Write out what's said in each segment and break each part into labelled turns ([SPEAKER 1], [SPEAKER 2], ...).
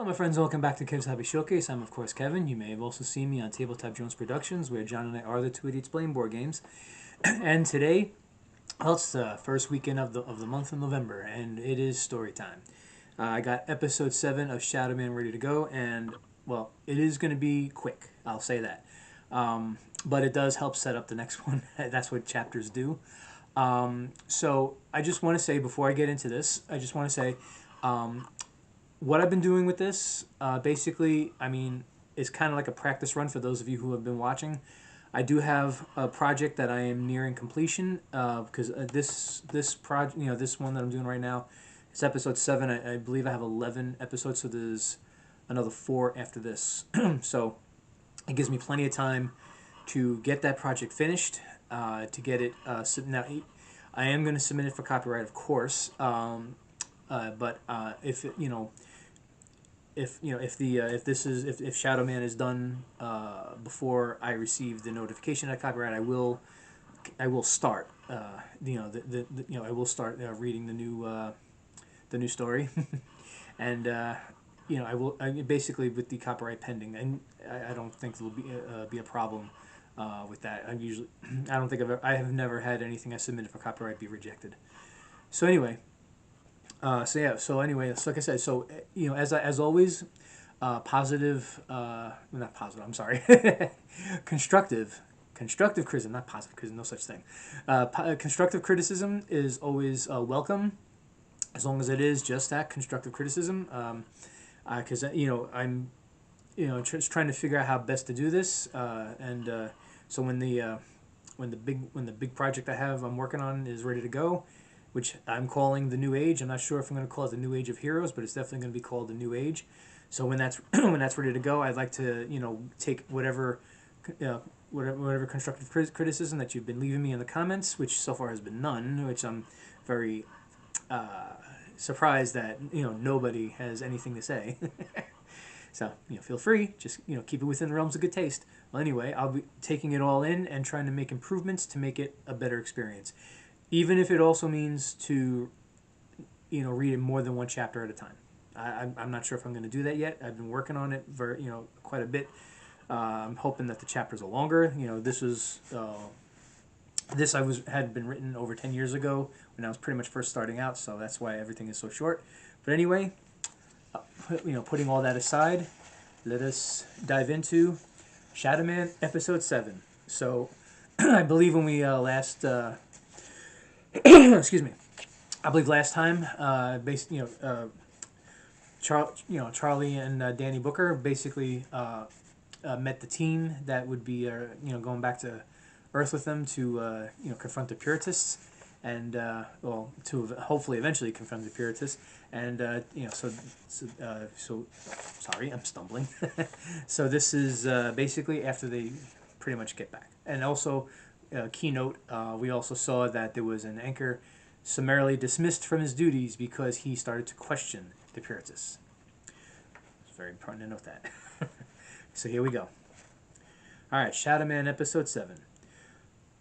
[SPEAKER 1] Hello, my friends. Welcome back to Kev's Hobby Showcase. I'm, of course, Kevin. You may have also seen me on Tabletop Jones Productions, where John and I are the two idiots playing board games. And today, well, it's the first weekend of the month of November, and it is story time. I got episode 7 of Shadowman ready to go, and, well, it is going to be quick. I'll say that. But it does help set up the next one. That's what chapters do. So I just want to say, before I get into this, I just want to say... what I've been doing with this, basically, I mean, is kind of like a practice run for those of you who have been watching. I do have a project that I am nearing completion because this project, this one that I'm doing right now, it's episode 7. I believe I have 11 episodes, so there's another 4 after this. So it gives me plenty of time to get that project finished, to get it. Now, I am going to submit it for copyright, of course. But if if Shadowman is done before I receive the notification of copyright, I will start I will start reading the new story, and basically with the copyright pending, and I don't think there'll be a problem with that. I don't think I have never had anything I submitted for copyright be rejected. So anyway. So anyway, so like I said, so as always, positive, not positive. I'm sorry, constructive criticism, not positive criticism. No such thing. Constructive criticism is always welcome, as long as it is just that constructive criticism. Because I'm just trying to figure out how best to do this, and so when the big project I'm working on is ready to go, which I'm calling the New Age. I'm not sure if I'm going to call it the New Age of Heroes, but it's definitely going to be called the New Age. So when that's when that's ready to go, I'd like to take whatever constructive criticism that you've been leaving me in the comments, which so far has been none, which I'm very surprised that nobody has anything to say. So feel free, just keep it within the realms of good taste. Well, anyway, I'll be taking it all in and trying to make improvements to make it a better experience. Even if it also means to, read it more than one chapter at a time. I'm not sure if I'm going to do that yet. I've been working on it for, quite a bit. I'm hoping that the chapters are longer. This had been written over 10 years ago when I was pretty much first starting out, so that's why everything is so short. But anyway, putting all that aside, let us dive into Shadowman episode 7. So, I believe when we last... excuse me. I believe last time, Charlie and Danny Booker basically met the team that would be going back to Earth with them to confront the Puritists, and to hopefully eventually confront the Puritists, and so sorry, I'm stumbling. So this is basically after they pretty much get back, and also. Keynote, we also saw that there was an anchor summarily dismissed from his duties because he started to question the Puritists. It's very important to note that. So here we go. Alright, Shadowman episode 7.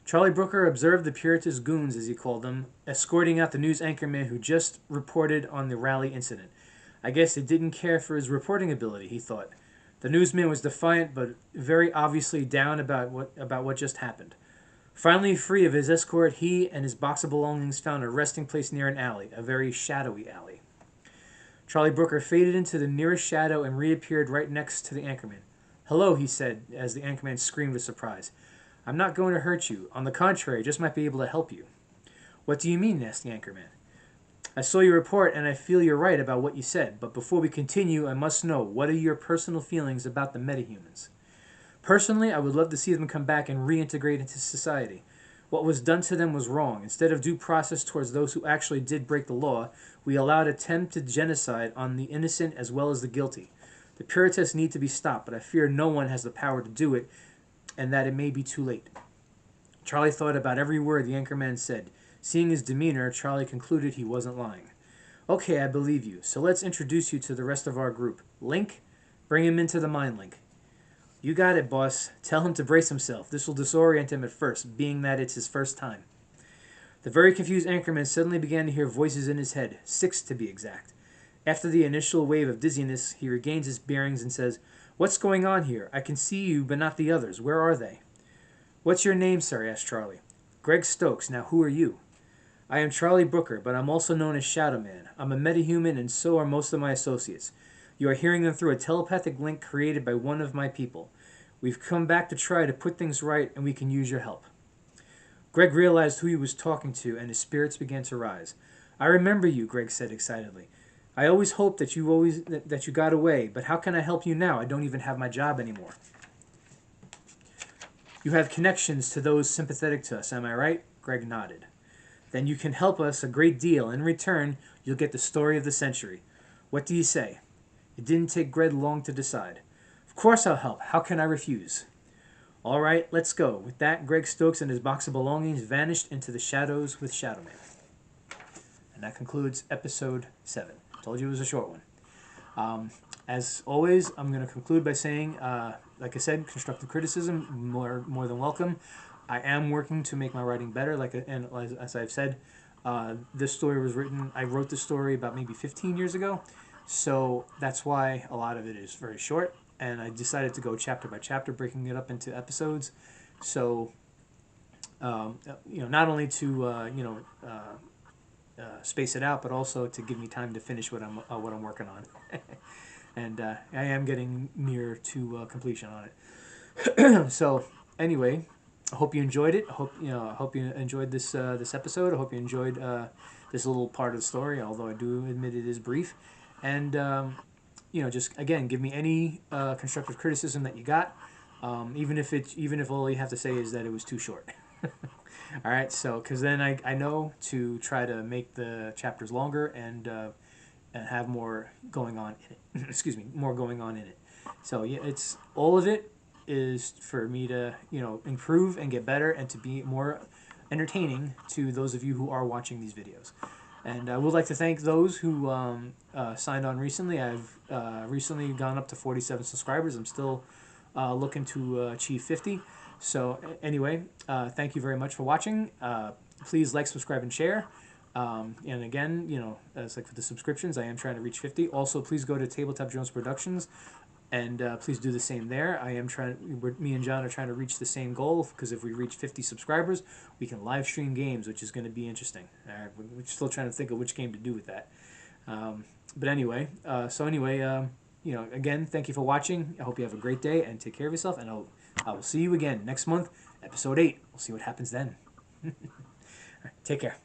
[SPEAKER 1] Charlie Brooker observed the Puritist goons, as he called them, escorting out the news anchorman who just reported on the rally incident. I guess they didn't care for his reporting ability, he thought. The newsman was defiant, but very obviously down about what just happened. Finally free of his escort, he and his box of belongings found a resting place near an alley, a very shadowy alley. Charlie Brooker faded into the nearest shadow and reappeared right next to the anchorman. "Hello," he said, as the anchorman screamed with surprise. "I'm not going to hurt you. On the contrary, I just might be able to help you." "What do you mean?" asked the anchorman. "I saw your report, and I feel you're right about what you said, but before we continue, I must know, what are your personal feelings about the metahumans?" "Personally, I would love to see them come back and reintegrate into society. What was done to them was wrong. Instead of due process towards those who actually did break the law, we allowed attempted genocide on the innocent as well as the guilty. The Puritists need to be stopped, but I fear no one has the power to do it, and that it may be too late." Charlie thought about every word the anchorman said. Seeing his demeanor, Charlie concluded he wasn't lying. "Okay, I believe you. So let's introduce you to the rest of our group. Link, bring him into the mind link." "You got it, boss. Tell him to brace himself. This will disorient him at first, being that it's his first time." The very confused anchorman suddenly began to hear voices in his head, 6 to be exact. After the initial wave of dizziness, he regains his bearings and says, "What's going on here? I can see you, but not the others. Where are they?" "What's your name, sir?" asked Charlie. "Greg Stokes. Now who are you?" "I am Charlie Brooker, but I'm also known as Shadowman. I'm a metahuman, and so are most of my associates. You are hearing them through a telepathic link created by one of my people. We've come back to try to put things right, and we can use your help." Greg realized who he was talking to, and his spirits began to rise. "I remember you," Greg said excitedly. "I always hoped that you got away, but how can I help you now? I don't even have my job anymore." "You have connections to those sympathetic to us, am I right?" Greg nodded. "Then you can help us a great deal. In return, you'll get the story of the century. What do you say?" It didn't take Greg long to decide. "Of course I'll help. How can I refuse?" "All right, let's go." With that, Greg Stokes and his box of belongings vanished into the shadows with Shadowman. And that concludes episode 7. Told you it was a short one. As always, I'm going to conclude by saying, like I said, constructive criticism, more than welcome. I am working to make my writing better, and as I've said, this story was written, I wrote this story about maybe 15 years ago, so that's why a lot of it is very short, and I decided to go chapter by chapter, breaking it up into episodes, so, not only to, space it out, but also to give me time to finish what I'm working on. And I am getting near to completion on it. So anyway, I hope you enjoyed it. I hope you enjoyed this episode. I hope you enjoyed this little part of the story, although I do admit it is brief. And just again, give me any constructive criticism that you got, even if all you have to say is that it was too short. All right, so because then I know to try to make the chapters longer and have more going on in it. Excuse me, more going on in it. So yeah, it's all of it is for me to improve and get better and to be more entertaining to those of you who are watching these videos. And I would like to thank those who signed on recently. I've recently gone up to 47 subscribers. I'm still looking to achieve 50. So anyway, thank you very much for watching. Please like, subscribe, and share. And again, as like for the subscriptions, I am trying to reach 50. Also, please go to Tabletop Jones Productions, and please do the same there. Me and John are trying to reach the same goal, because if we reach 50 subscribers, we can live stream games, which is going to be interesting. We're still trying to think of which game to do with that. But anyway, again, thank you for watching. I hope you have a great day and take care of yourself. And I will see you again next month, episode 8. We'll see what happens then. All right, take care.